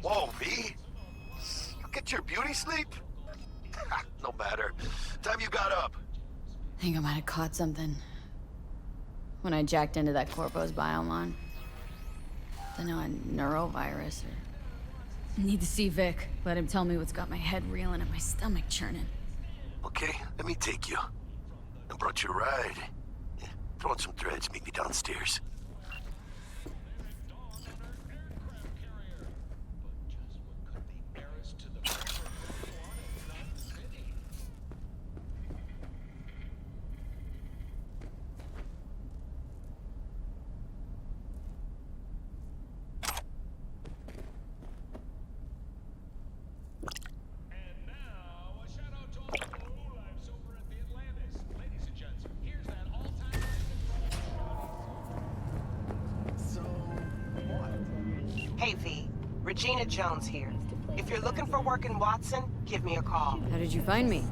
Whoa, V? You get your beauty sleep? No matter. Time you got up. I think I might have caught something when I jacked into that Corpo's biomon. Don't know, a neurovirus or... Need to see Vic. Let him tell me what's got my head reeling and my stomach churning. Okay, let me take you. I brought you a ride. Yeah, throw on some threads, meet me downstairs. Hey, V. Regina Jones here. If you're looking for work in Watson, give me a call. How did you find me?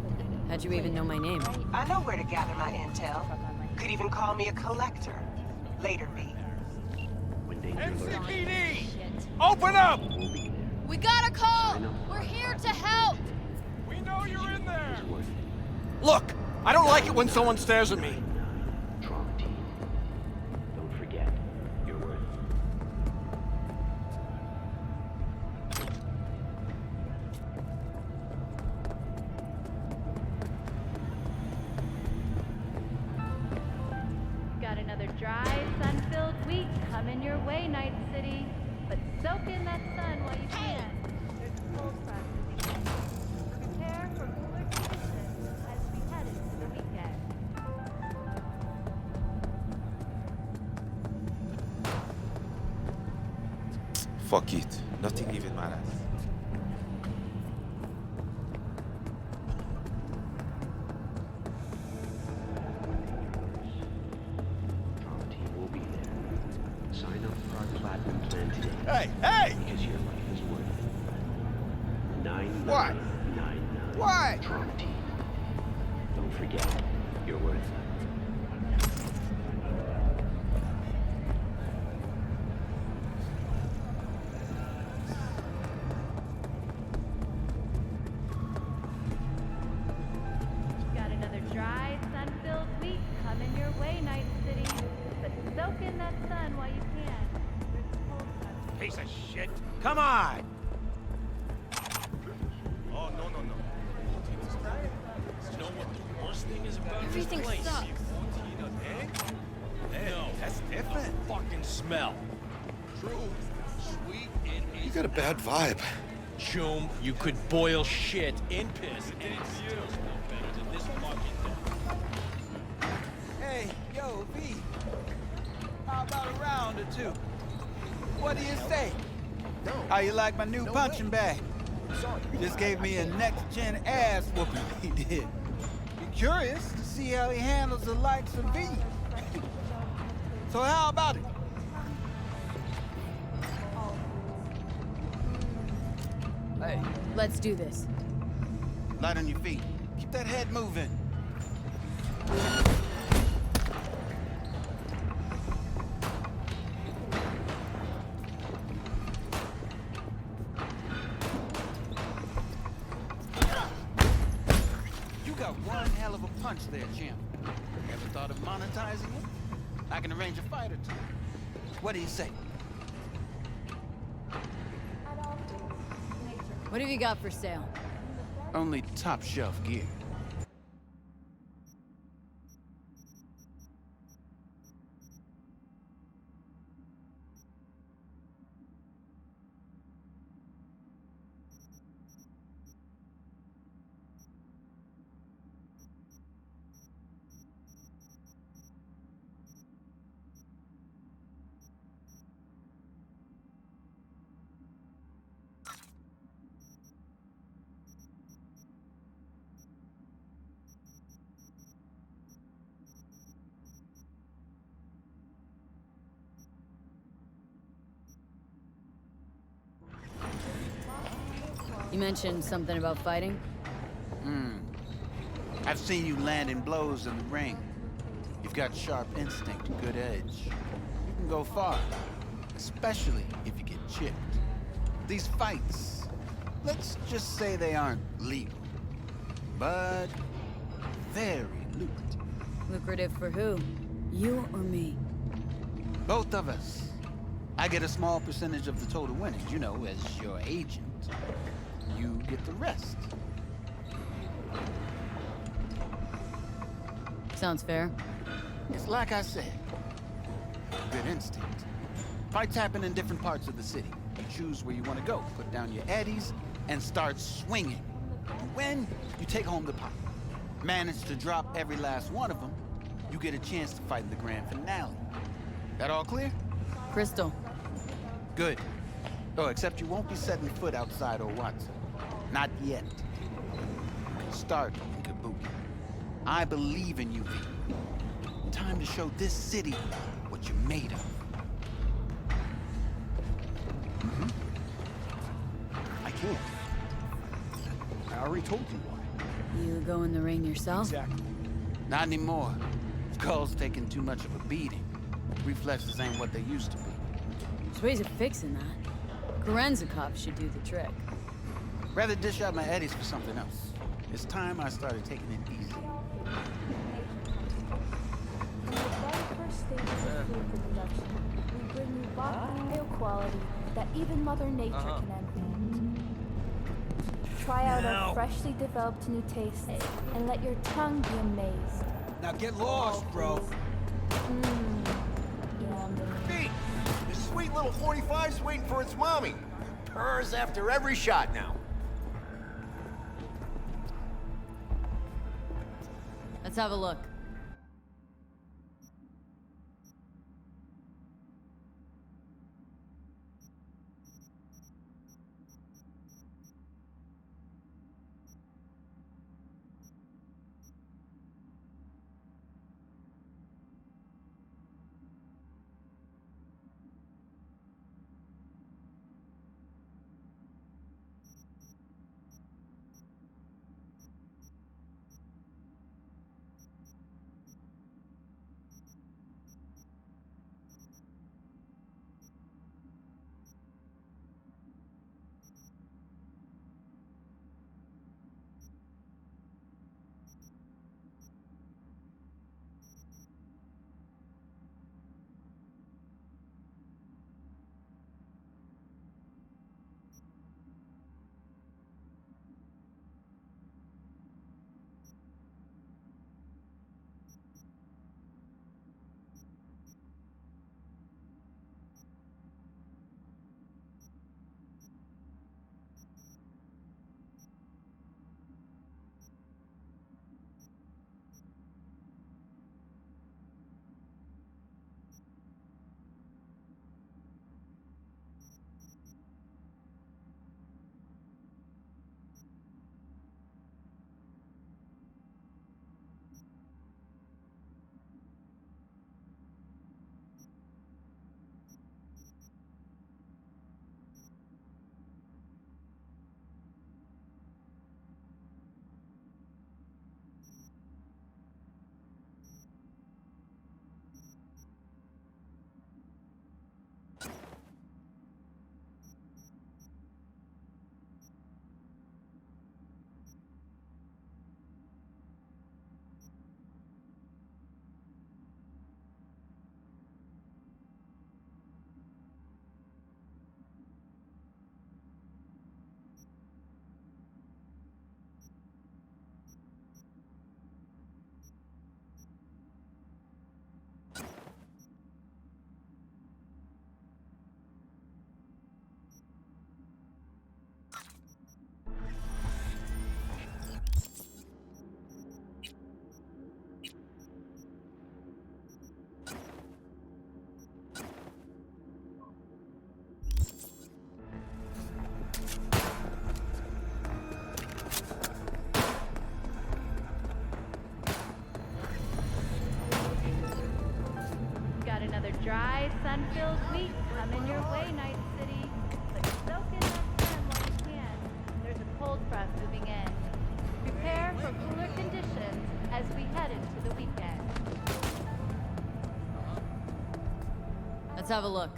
How'd you even know my name? I know where to gather my intel. Could even call me a collector. Later, V. NCPD! Open up! We got a call! We're here to help! We know you're in there! Look, I don't like it when someone stares at me. Don't forget, you're worth it. Got another dry, sun-filled week coming your way, Night City. But soak in that sun while you can. There's a cold front moving in. Prepare for cooler conditions as we head into the weekend. Fuck it. Nothing even matters. Drama team will be there. Sign up for our platinum plan today. Hey, hey! Because your life is worth it. 9999. What? Drama team. Don't forget, you're worth it. Got another dry, sun-filled week coming your way, Night City. But soak in that sun while you can. There's a cold front. Piece of shit. Come on! Oh, no, no, no. You know what the worst thing is about Everything this place? sucks. No, that's different. Fucking smell. True. Sweet and You got a bad vibe. Choom, you could boil shit in piss and it still smell better than this fucking thing. Hey, yo, V. How about a round or two? What do you say? How you like my new punching bag? Just gave me a next-gen ass whooping he did. Be curious to see how he handles the likes of V. So how about it? Hey, Let's do this. light on your feet. Keep that head moving. You got one hell of a punch there, champ. Ever thought of monetizing it? I can arrange a fight or two. What do you say? What have you got for sale? Only top shelf gear. You mentioned something about fighting? I've seen you landing blows in the ring. You've got sharp instinct, good edge. You can go far, especially if you get chipped. These fights, let's just say they aren't legal, but very lucrative. Lucrative for who? You or me? Both of us. I get a small percentage of the total winnings, you know, as your agent. You get the rest. Sounds fair. It's like I said. Good instinct. Fights happen in different parts of the city. You choose where you want to go, put down your eddies, and start swinging. You win, you take home the pot. Manage to drop every last one of them, you get a chance to fight in the grand finale. That all clear? Crystal. Good. Oh, except you won't be setting foot outside or Watson. Not yet. You can start in Kabuki. I believe in you, V. Time to show this city what you're made of. I can't. I already told you why. You go in the ring yourself? Exactly. Not anymore. Skull's taking too much of a beating. Reflexes ain't what they used to be. There's ways of fixing that. Korenzikov should do the trick. Rather dish out my eddies for something else. It's time I started taking it easy. In the very first stages of food production, we bring you bio quality that even Mother Nature can envy. Try out our freshly developed new tastes and let your tongue be amazed. Now get lost, bro. Yummy. Pete, this sweet little 45's waiting for its mommy. Purrs after every shot now. Let's have a look. Dry, sun-filled week coming your way, Night City. But soak in that sun while you can. There's a cold front moving in. Prepare for cooler conditions as we head into the weekend. Let's have a look.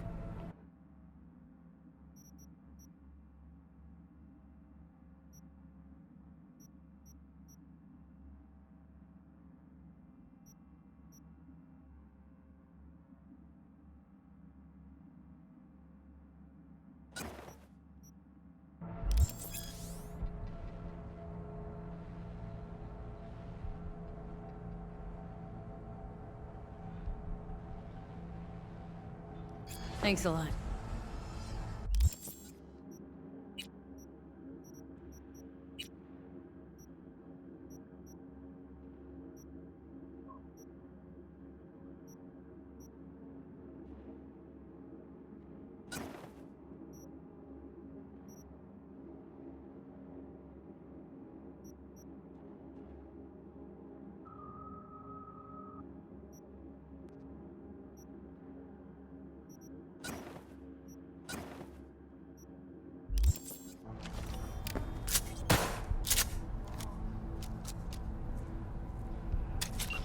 Thanks a lot.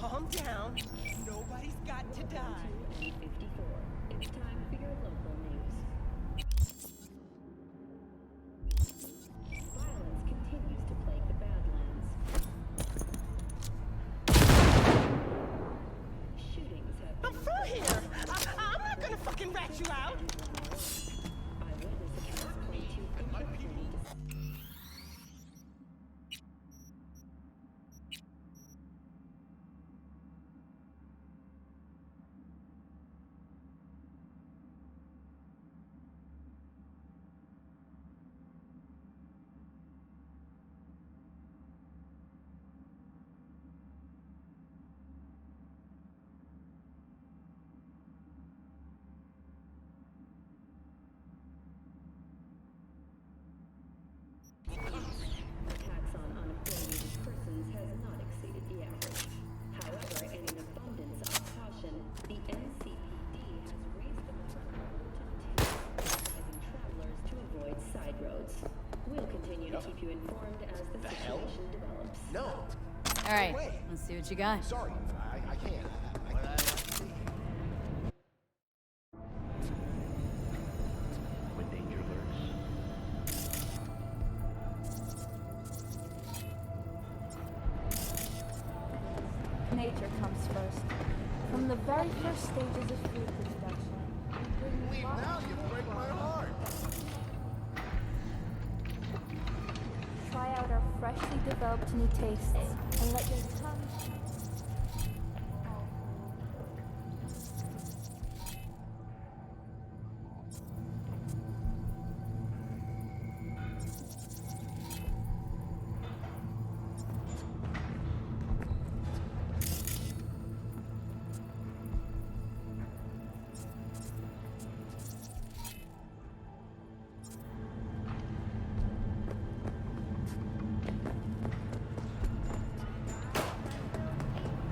Calm down. Nobody's got to die. 54. It's time for your local news. Violence continues to plague the Badlands. Shootings have I'm through here. I'm not gonna fucking rat you out. eyewitness accounts point to intermittent attacks on unaffiliated persons has not exceeded the average. However, in an abundance of caution, the NCPD has raised the bar to advising travelers to avoid side roads. We'll continue to keep you informed as the situation develops. No. All right, let's see what you got. Sorry, I can't. When danger lurks, Nature comes first. From the very first stages of food production, Leave now, you break my heart. try out our freshly developed new tastes and let your tongue.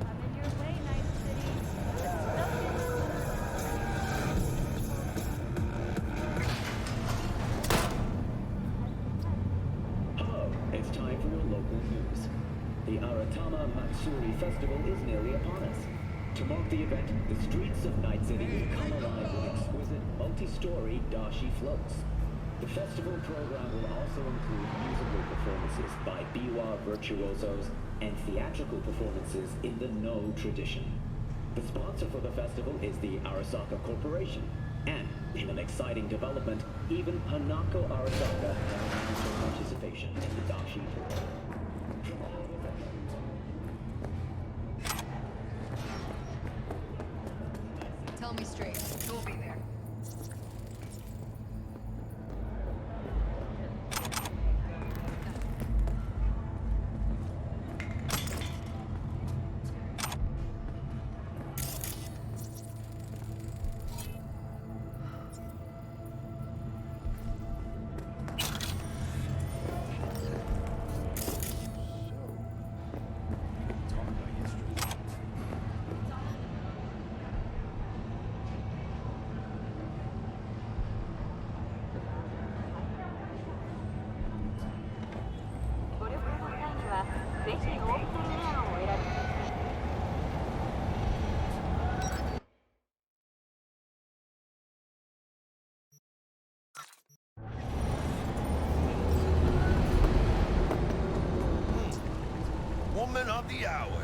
Coming your way, Night City. Hello, it's time for your local news. The Aratama Matsuri Festival is nearly upon us. To mark the event, the streets of Night City will come alive with exquisite multi-story dashi floats. The festival program will also include musical performances by biwa virtuosos and theatrical performances in the No tradition. The sponsor for the festival is the Arasaka Corporation. And, in an exciting development, even Hanako Arasaka has announced her participation in the dashi tour. Tell me straight. Who'll be there? Woman of the hour.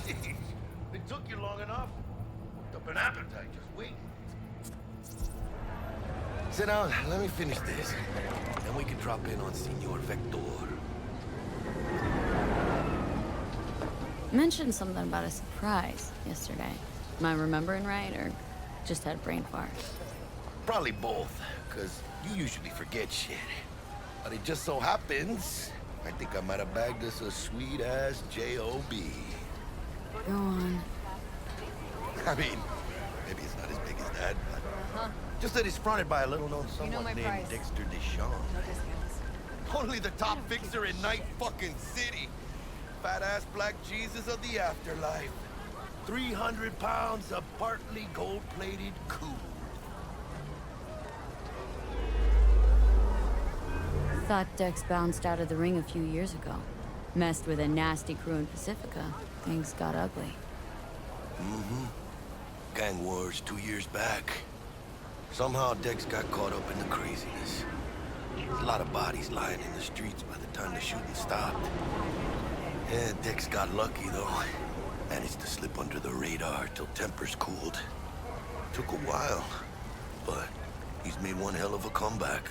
It took you long enough. Worked up an appetite just waiting. Sit down, let me finish this. Then we can drop in on Senor Vector. You mentioned something about a surprise yesterday. Am I remembering right, or just had a brain fart? Probably both, because you usually forget shit. But it just so happens, I think I might have bagged us a sweet-ass J.O.B. Go on. I mean, maybe it's not as big as that, but just that it's fronted by a little-known someone named Dexter DeShawn. Only the top fixer in Night fucking City. Fat-ass black Jesus of the afterlife. 300 pounds of partly gold-plated cool. Thought Dex bounced out of the ring a few years ago. Messed with a nasty crew in Pacifica. Things got ugly. Mm-hmm. Gang wars 2 years back. Somehow Dex got caught up in the craziness. A lot of bodies lying in the streets by the time the shooting stopped. Yeah, Dex got lucky though. Managed to slip under the radar till tempers cooled. Took a while, but he's made one hell of a comeback.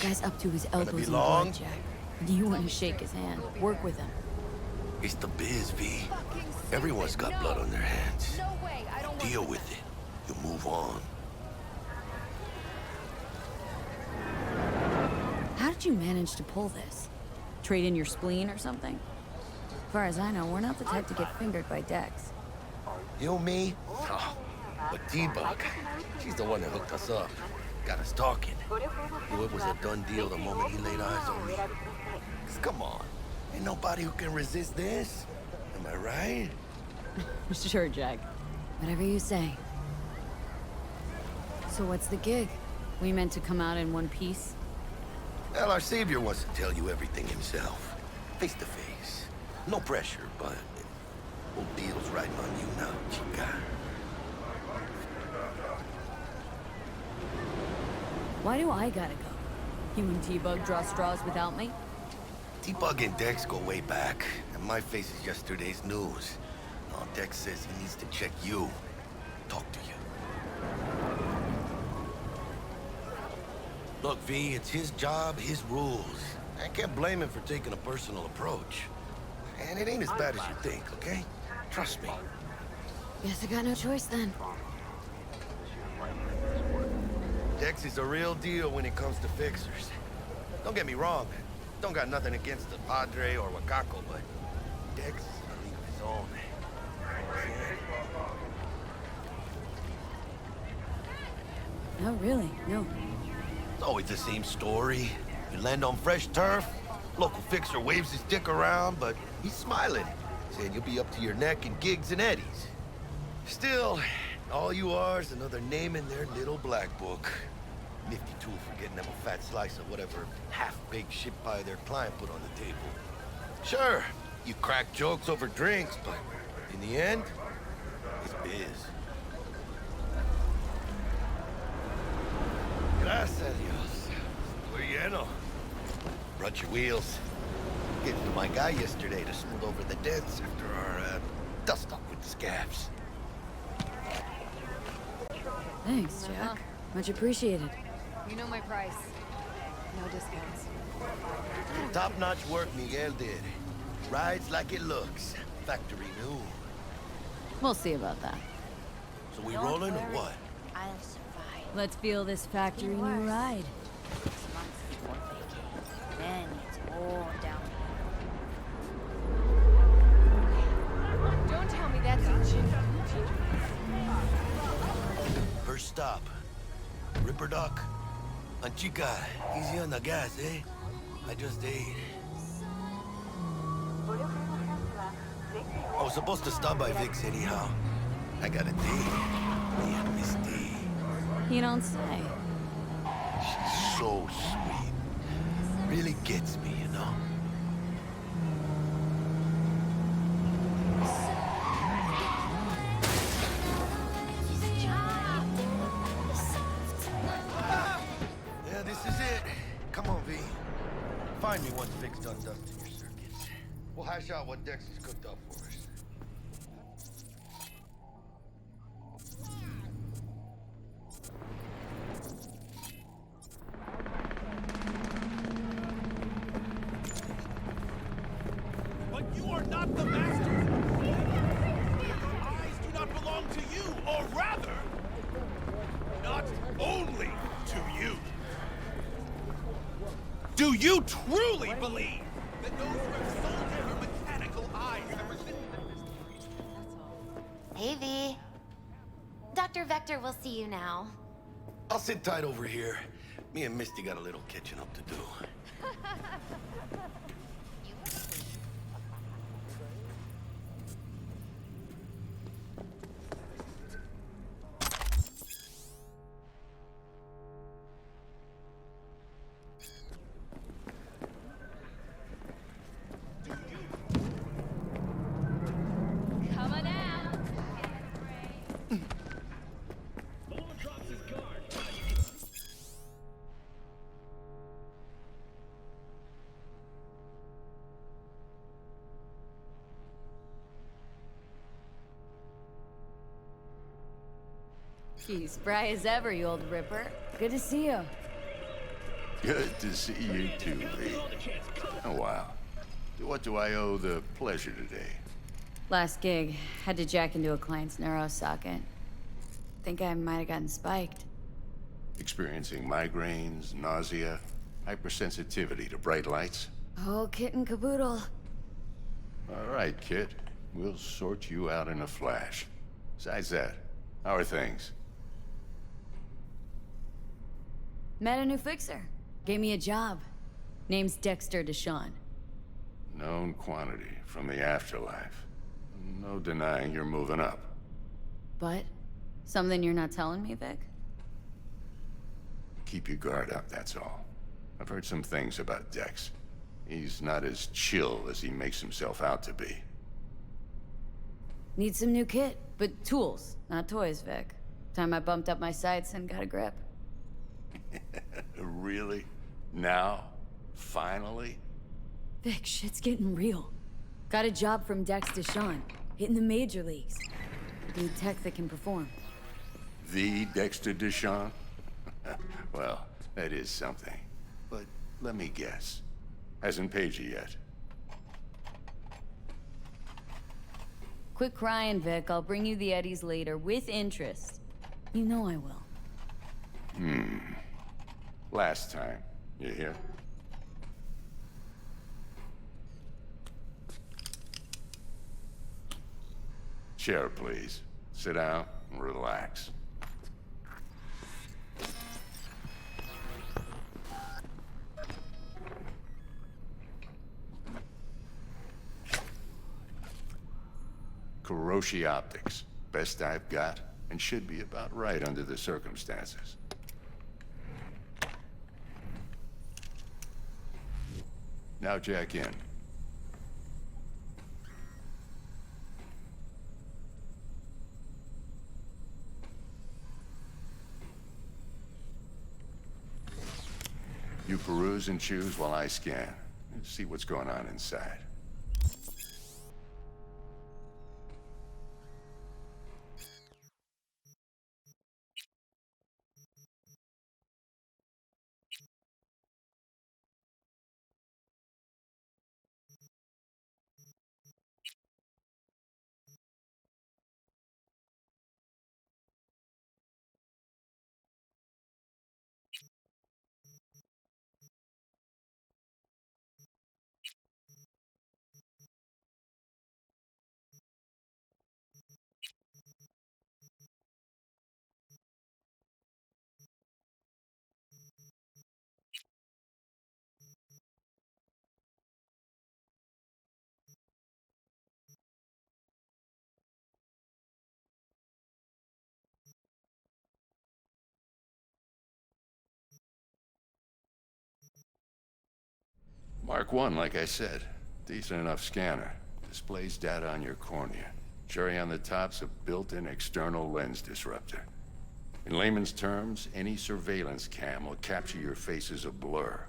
Guy's up to his elbows in long? blood, Jack. You want to shake his hand. Work with him. It's the biz, V. Everyone's got blood on their hands. Deal with it. You move on. How did you manage to pull this? Trade in your spleen or something? As far as I know, we're not the type to get fingered by Dex. You, me? Oh, but T-Bug, she's the one that hooked us up. Got us talking. Knew it was a done deal the moment he laid eyes on me. 'Cause come on, ain't nobody who can resist this. Am I right? Sure, Jack. Whatever you say. So what's the gig? We meant to come out in one piece? Well, our savior wants to tell you everything himself. Face to face. No pressure, but whole deal's riding on you now, chica. Why do I gotta go? You and T-Bug draw straws without me? T-Bug and Dex go way back, and my face is yesterday's news. Now Dex says he needs to check you. Talk to you. Look, V, it's his job, his rules. I can't blame him for taking a personal approach. And it ain't as bad as you think, okay? Trust me. Guess I got no choice then. Dex is a real deal when it comes to fixers. Don't get me wrong. Don't got nothing against the Padre or Wakako, but Dex is in a league of his own. No, really, no. It's always the same story. You land on fresh turf, local fixer waves his dick around, but he's smiling, saying you'll be up to your neck in gigs and eddies. Still, all you are is another name in their little black book. Nifty tool for getting them a fat slice of whatever half-baked shit pie their client put on the table. Sure, you crack jokes over drinks, but in the end, it's biz. Gracias a Dios. Muy lleno. Brought your wheels. Gave them to my guy yesterday to smooth over the dents after our dust-up with the scabs. Thanks, Jack. Much appreciated. You know my price. No discounts. Top-notch work Miguel did. Rides like it looks. Factory new. We'll see about that. So we rolling or what? I'll survive. Let's feel this factory new ride. 6 months before vacation. Then it's all down. Don't tell me that's a chick. First stop. Ripper Dock. And chica, easy on the gas, eh? I just ate. I was supposed to stop by Vic's anyhow. I got a date. Me and Miss D. You don't say. She's so sweet. Really gets me, you know? Yeah, this is it. Come on, V. Find me once Vic's done dusting your circuits. We'll hash out what Dex has cooked up for us. not the master's. Your eyes do not belong to you, or rather, not only to you. Do you truly believe that those who have sold you your mechanical eyes have Hey, V. Dr. Vector will see you now. I'll sit tight over here. Me and Misty got a little catching up to do. Come on out. You spry as ever, you old ripper. Good to see you. Good to see you too, V. Oh, wow. What do I owe the pleasure today? Last gig, had to jack into a client's neuro socket. Think I might have gotten spiked. Experiencing migraines, nausea, hypersensitivity to bright lights? Oh, kit and caboodle. All right, kid. We'll sort you out in a flash. Besides that, how are things? Met a new fixer. Gave me a job. Name's Dexter DeShawn. Known quantity from the afterlife. No denying you're moving up. But? Something you're not telling me, Vic? Keep your guard up, that's all. I've heard some things about Dex. He's not as chill as he makes himself out to be. Need some new kit, but tools, not toys, Vic. Time I bumped up my sights and got a grip. Really? Now? Finally? Vic, shit's getting real. Got a job from Dex DeShawn, hitting the major leagues. Need tech that can perform. The Dexter DeShawn? Well, that is something. But let me guess. Hasn't paid you yet. Quit crying, Vic. I'll bring you the eddies later, with interest. You know I will. Last time. You hear? Chair, please. Sit down and relax. Kuroshi Optics. Best I've got, and should be about right under the circumstances. Now jack in. You peruse and choose while I scan. See what's going on inside. Mark 1, like I said. Decent enough scanner. Displays data on your cornea. Cherry on the top's a built-in external lens disruptor. In layman's terms, any surveillance cam will capture your face as a blur.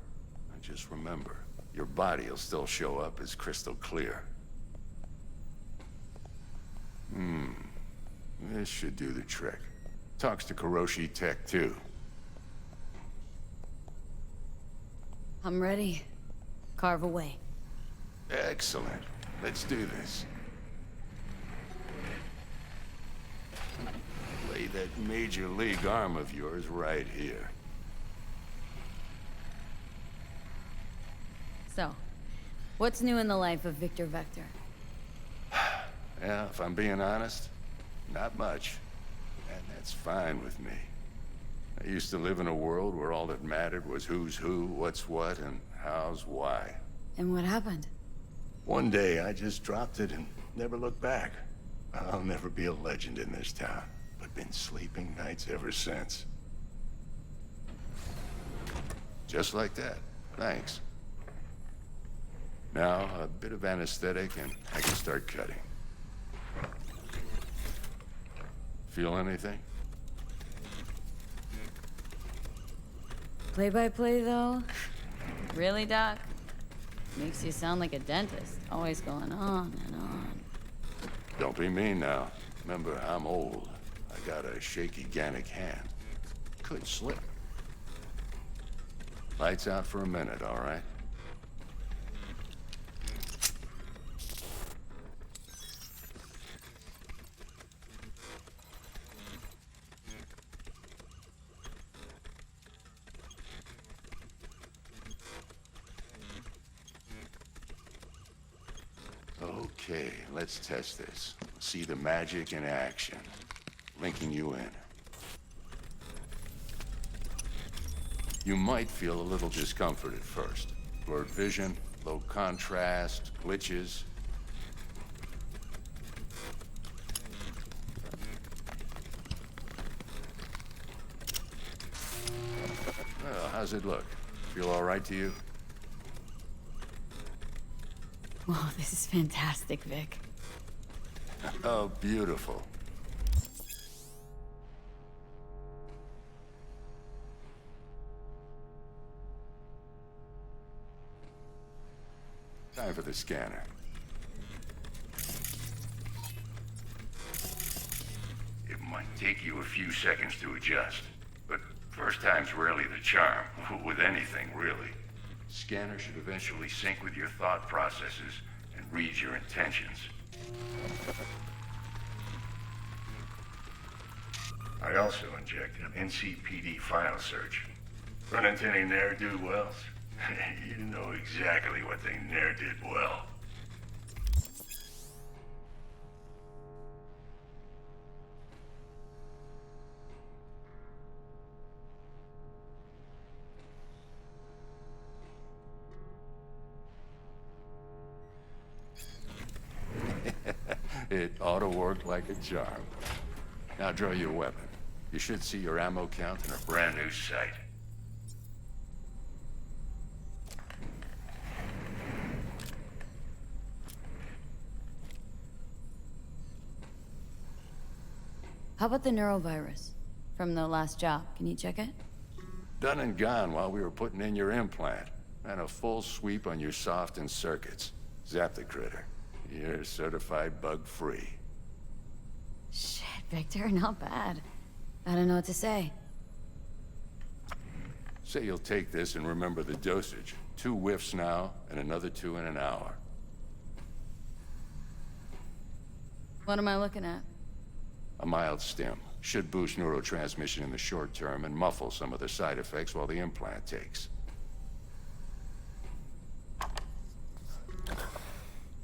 And just remember, your body will still show up as crystal clear. This should do the trick. Talks to Kuroshi Tech, too. I'm ready. Carve away. Excellent. Let's do this. Lay that major league arm of yours right here. So, what's new in the life of Victor Vector? Yeah, if I'm being honest, not much. And that's fine with me. I used to live in a world where all that mattered was who's who, what's what, and how's why. And what happened? One day, I just dropped it and never looked back. I'll never be a legend in this town, but been sleeping nights ever since. Just like that. Thanks. Now, a bit of anesthetic and I can start cutting. Feel anything? Play-by-play, though? Really, Doc? Makes you sound like a dentist, always going on and on. Don't be mean now. Remember, I'm old. I got a shaky Gannic hand. Could slip. Lights out for a minute, all right? Okay, let's test this. See the magic in action. Linking you in. You might feel a little discomfort at first. Blurred vision, low contrast, glitches. Well, how's it look? Feel all right to you? Whoa, this is fantastic, Vic. Oh, beautiful. Time for the scanner. It might take you a few seconds to adjust, but first time's rarely the charm, with anything, really. Scanner should eventually sync with your thought processes and read your intentions. I also injected an NCPD file search. Run into any ne'er-do-wells? You know exactly what they ne'er did well. It ought to work like a charm. Now draw your weapon. You should see your ammo count in a brand new sight. How about the neurovirus from the last job? Can you check it? Done and gone while we were putting in your implant. And a full sweep on your soft and circuits. Zap the critter. You're certified bug-free. Shit, Victor, not bad. I don't know what to say. Say you'll take this and remember the dosage. 2 whiffs now, and another 2 in an hour. What am I looking at? A mild stim. Should boost neurotransmission in the short term and muffle some of the side effects while the implant takes.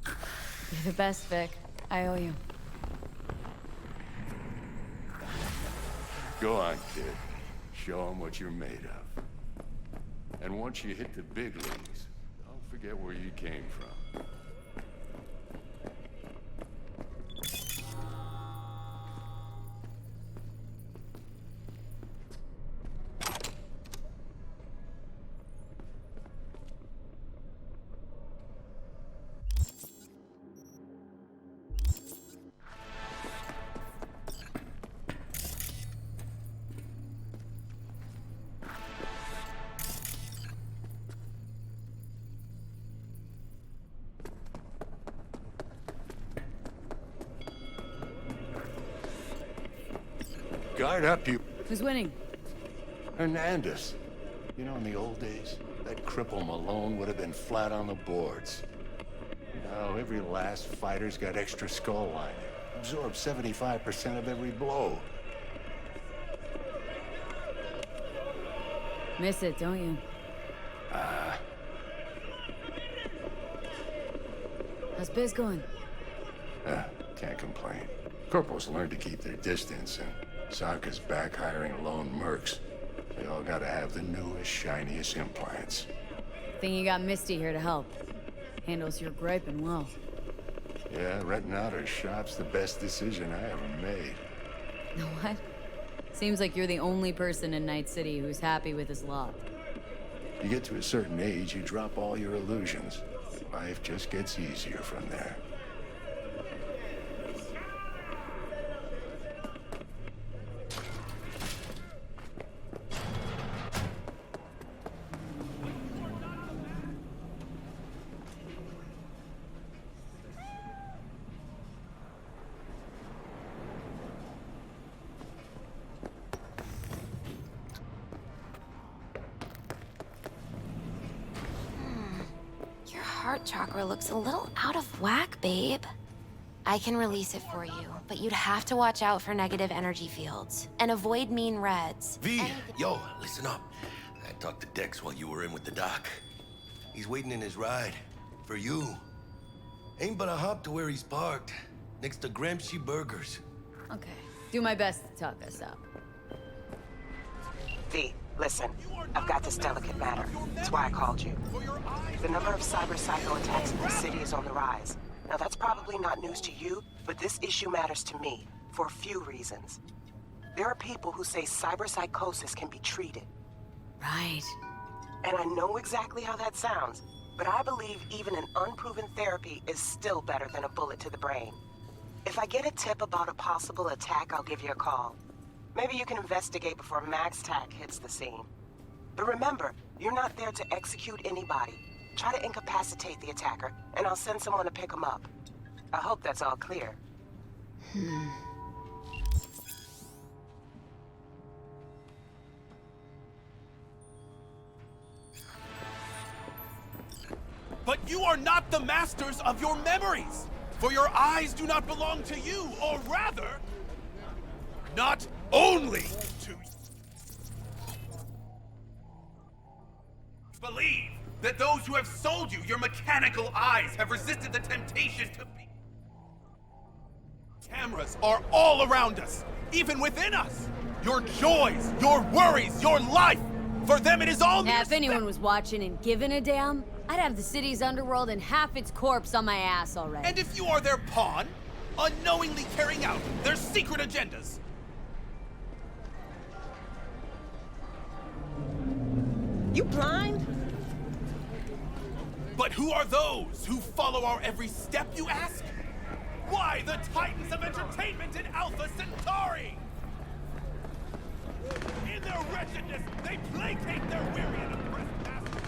You're the best, Vic. I owe you. Go on, kid. Show them what you're made of. And once you hit the big leagues, don't forget where you came from. Guard up, you... Who's winning? Hernandez. You know, in the old days, that cripple Malone would have been flat on the boards. Oh, every last fighter's got extra skull lining. Absorbs 75% of every blow. Miss it, don't you? How's biz going? Can't complain. Corporals learn to keep their distance, and Sokka's back hiring lone mercs. They all gotta have the newest, shiniest implants. Think you got Misty here to help. Handles your griping well. Yeah, renting out her shop's the best decision I ever made. Know what? Seems like you're the only person in Night City who's happy with his lot. You get to a certain age, you drop all your illusions. Life just gets easier from there. Your heart chakra looks a little out of whack, babe. I can release it for you, but you'd have to watch out for negative energy fields and avoid mean reds. V, yo, listen up. I talked to Dex while you were in with the doc. He's waiting in his ride. For you. Ain't but a hop to where he's parked. Next to Gramsci Burgers. Okay. Do my best to talk us up. V, listen. I've got this delicate matter. That's why I called you. The number of cyber-psycho attacks in the city is on the rise. Now, that's probably not news to you, but this issue matters to me for a few reasons. There are people who say cyberpsychosis can be treated. Right. And I know exactly how that sounds, but I believe even an unproven therapy is still better than a bullet to the brain. If I get a tip about a possible attack, I'll give you a call. Maybe you can investigate before Max Tack hits the scene. But remember, you're not there to execute anybody. Try to incapacitate the attacker, and I'll send someone to pick him up. I hope that's all clear. But you are not the masters of your memories! For your eyes do not belong to you, or rather, not only to you. Believe that those who have sold you your mechanical eyes have resisted the temptation to be. Cameras are all around us, even within us. Your joys, your worries, your life. For them, it is all. Yeah, if anyone was watching and giving a damn, I'd have the city's underworld and half its corpse on my ass already. And if you are their pawn, unknowingly carrying out their secret agendas. You blind? But who are those who follow our every step, you ask? Why, the titans of entertainment in Alpha Centauri! In their wretchedness, they placate their weary and oppressed masters.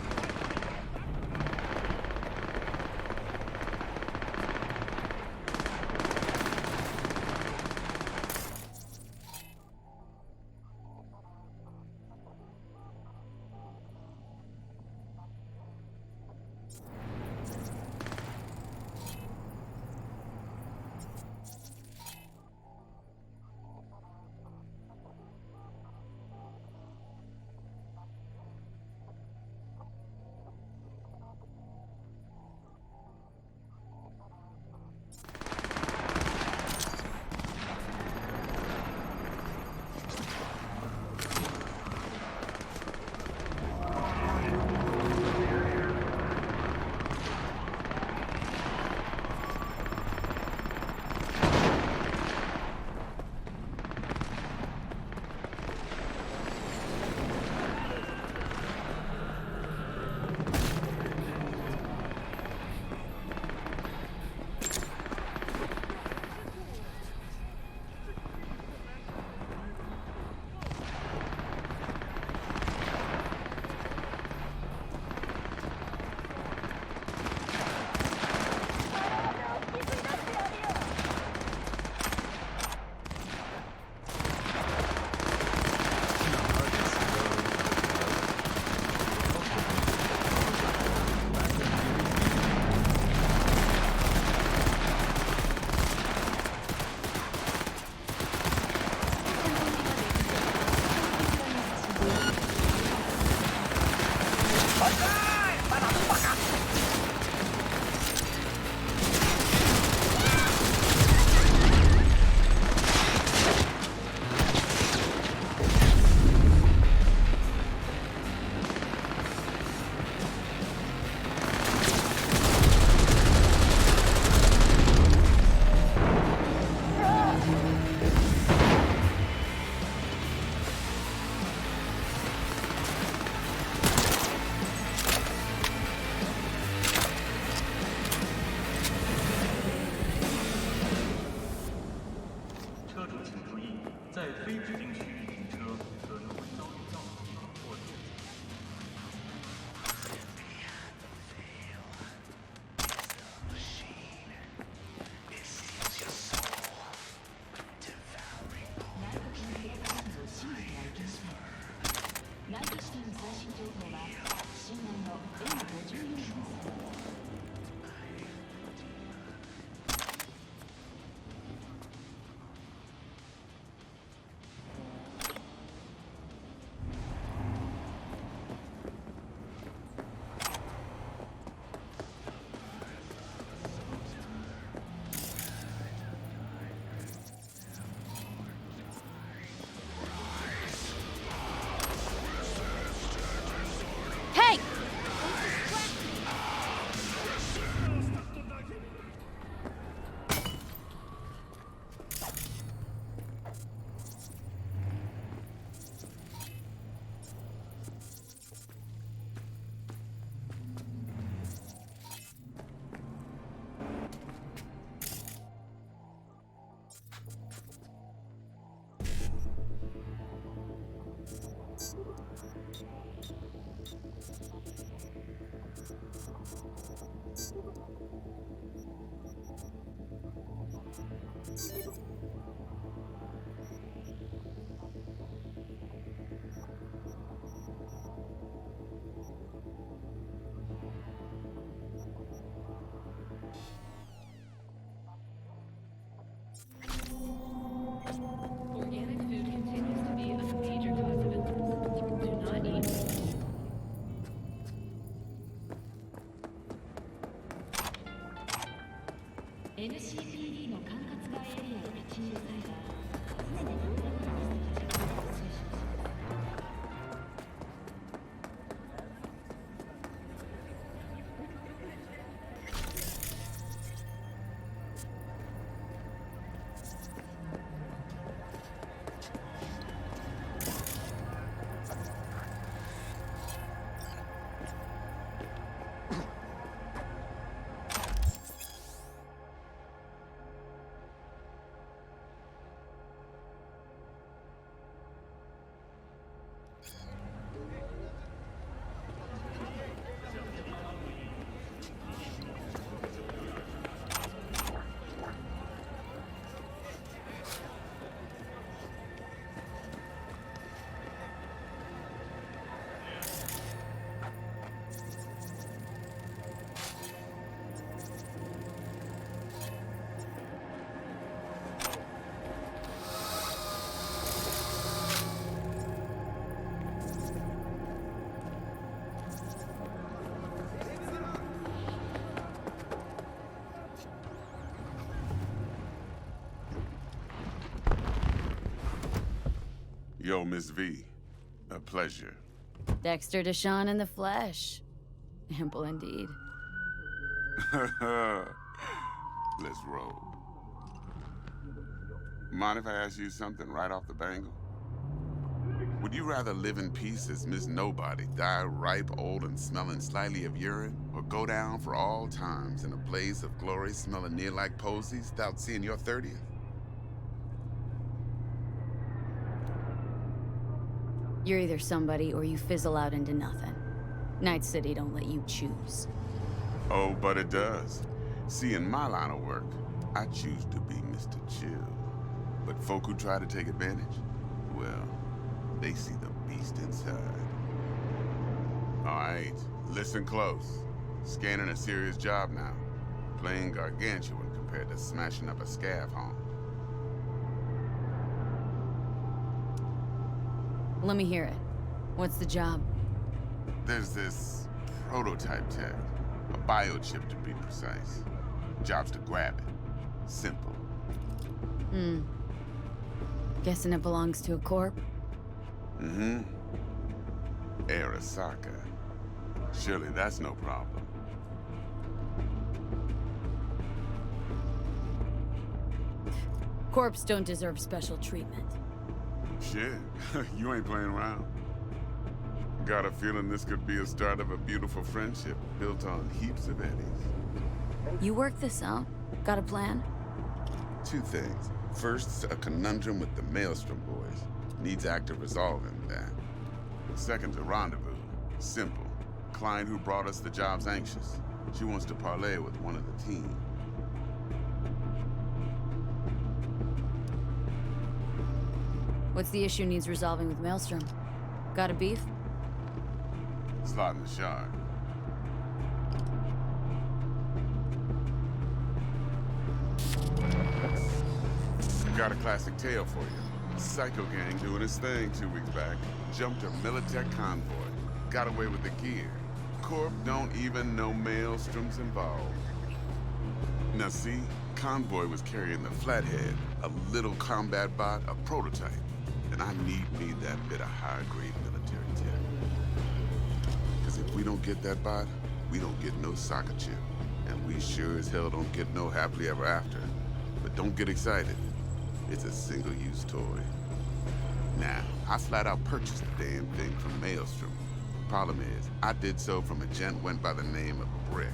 NCPD の管轄外エリアを立ち入る際は常に防弾対策を着用して推奨します。Yo, Miss V. A pleasure. Dexter DeShawn in the flesh. Ample indeed. Let's roll. Mind if I ask you something right off the bangle? Would you rather live in peace as Miss Nobody, die ripe, old, and smelling slightly of urine, or go down for all times in a blaze of glory smelling near like posies without seeing your 30th? You're either somebody or you fizzle out into nothing. Night City don't let you choose. Oh, but it does. See, in my line of work, I choose to be Mr. Chill. But folk who try to take advantage, well, they see the beast inside. All right, listen close. Scanning a serious job now. Playing gargantuan compared to smashing up a scav home. Let me hear it. What's the job? There's this prototype tech. A biochip to be precise. Job's to grab it. Simple. Guessing it belongs to a corp? Mm-hmm. Arasaka. Surely that's no problem. Corps don't deserve special treatment. Shit, you ain't playing around. Got a feeling this could be a start of a beautiful friendship built on heaps of eddies. You work this out? Got a plan? Two things. First, a conundrum with the Maelstrom boys. Needs active resolving that. Second, a rendezvous. Simple. Client who brought us the job's anxious. She wants to parlay with one of the team. What's the issue needs resolving with Maelstrom? Got a beef? Slot in the shard. Got a classic tale for you. Psycho gang doing his thing 2 weeks back. Jumped a Militech convoy. Got away with the gear. Corp don't even know Maelstrom's involved. Now see, convoy was carrying the Flathead, a little combat bot, a prototype. And I need that bit of high-grade military tech. Because if we don't get that bot, we don't get no soccer chip. And we sure as hell don't get no happily ever after. But don't get excited. It's a single-use toy. Now, I flat out purchased the damn thing from Maelstrom. Problem is, I did so from a gent went by the name of Brick.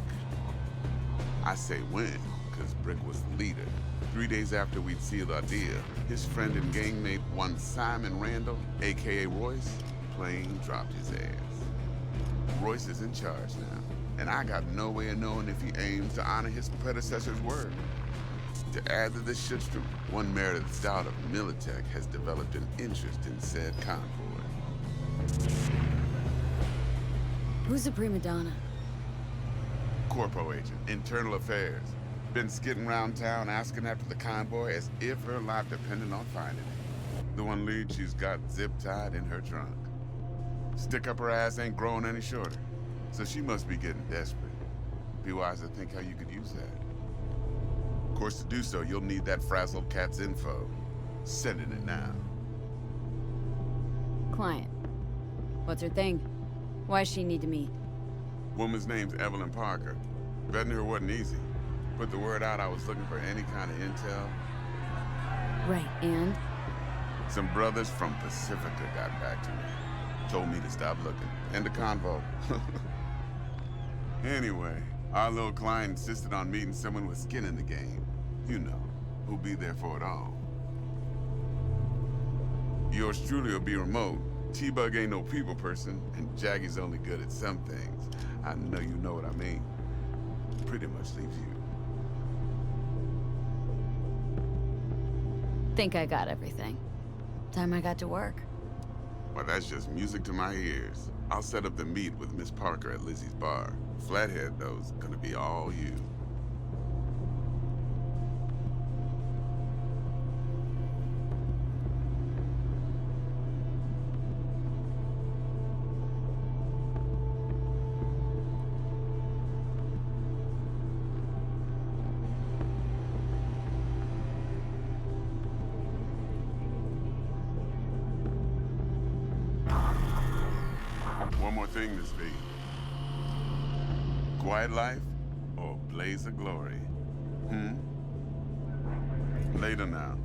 I say when, because Brick was the leader. 3 days after we'd sealed our deal, his friend and gangmate, one Simon Randall, a.k.a. Royce, plain dropped his ass. Royce is in charge now, and I got no way of knowing if he aims to honor his predecessor's word. To add to this shitstorm, one Meredith Stout of Militech has developed an interest in said convoy. Who's the prima donna? Corpo agent, internal affairs. Been skidding around town asking after the convoy as if her life depended on finding it. The one lead she's got zip-tied in her trunk. Stick up her ass ain't growing any shorter, so she must be getting desperate. Be wise to think how you could use that. Of course, to do so, you'll need that frazzled cat's info. Sending it now. Client. What's her thing? Why does she need to meet? Woman's name's Evelyn Parker. Vetting her wasn't easy. Put the word out I was looking for any kind of intel. Right, and? Some brothers from Pacifica got back to me. Told me to stop looking. End the convo. Anyway, our little client insisted on meeting someone with skin in the game. You know, who'll be there for it all. Yours truly will be remote. T-Bug ain't no people person, and Jaggy's only good at some things. I know you know what I mean. Pretty much leaves you. Think I got everything. Time I got to work. Well, that's just music to my ears. I'll set up the meet with Miss Parker at Lizzie's bar. Flathead, though, is gonna be all you. One more thing, Miss V. Quiet life or blaze of glory? Later now.